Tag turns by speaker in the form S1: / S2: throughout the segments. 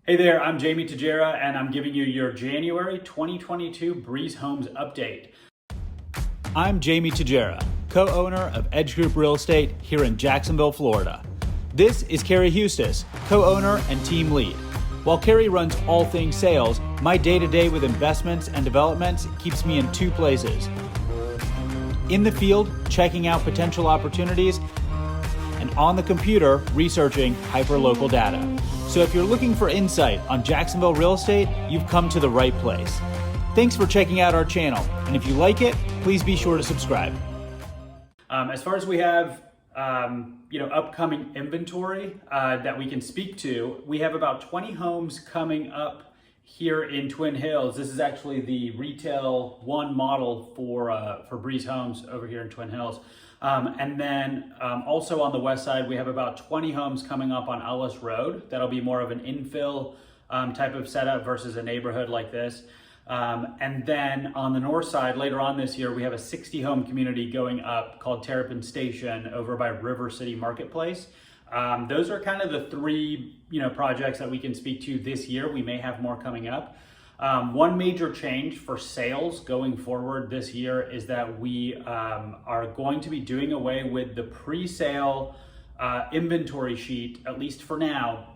S1: Hey there, I'm Jamie Tajera, and I'm giving you your January 2022 Breeze Homes update. I'm Jamie Tajera, co-owner of Edge Group Real Estate here in Jacksonville, Florida. This is Carrie Hustis, co-owner and team lead. While Carrie runs all things sales, my day-to-day with investments and developments keeps me in two places. In the field, checking out potential opportunities, and on the computer, researching hyperlocal data. So if you're looking for insight on Jacksonville real estate, you've come to the right place. Thanks for checking out our channel, and if you like it, please be sure to subscribe. As far as we have upcoming inventory that we can speak to, we have about 20 homes coming up here in Twin Hills. This is actually the retail one model for Breeze Homes over here in Twin Hills. And then also on the west side, we have about 20 homes coming up on Ellis Rd. That'll be more of an infill type of setup versus a neighborhood like this. And then on the north side, later on this year, we have a 60 home community going up called Terrapin Station over by Riverside Marketplace. Those are kind of the three projects that we can speak to this year. We may have more coming up. One major change for sales going forward this year is that we are going to be doing away with the pre-sale inventory sheet, at least for now,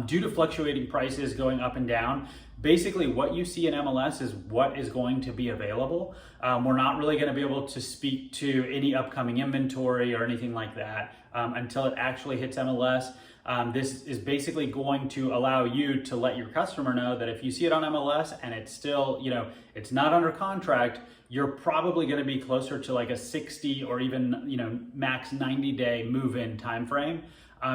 S1: due to fluctuating prices going up and down. Basically, what you see in MLS is what is going to be available. We're not really going to be able to speak to any upcoming inventory or anything like that until it actually hits MLS. This is basically going to allow you to let your customer know that if you see it on MLS and it's still, it's not under contract, you're probably going to be closer to like a 60 or even, max 90-day move-in time frame.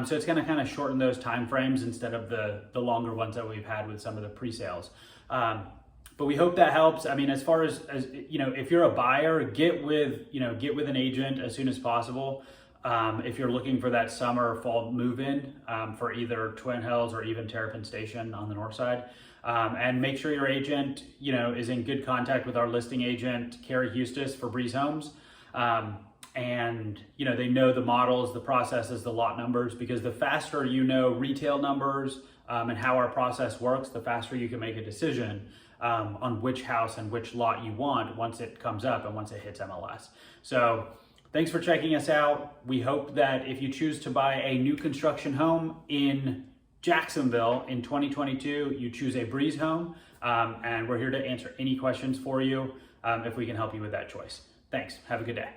S1: So it's going to kind of shorten those time frames instead of the longer ones that we've had with some of the pre-sales. But we hope that helps. I mean, as far as if you're a buyer, get with an agent as soon as possible. If you're looking for that summer or fall move-in for either Twin Hills or even Terrapin Station on the north side. And make sure your agent, is in good contact with our listing agent, Carrie Hustis for Breeze Homes. And they know the models, the processes, the lot numbers, because the faster you know retail numbers and how our process works, the faster you can make a decision on which house and which lot you want once it comes up and once it hits MLS. So thanks for checking us out. We hope that if you choose to buy a new construction home in Jacksonville in 2022, you choose a Breeze home, and we're here to answer any questions for you if we can help you with that choice. Thanks. Have a good day.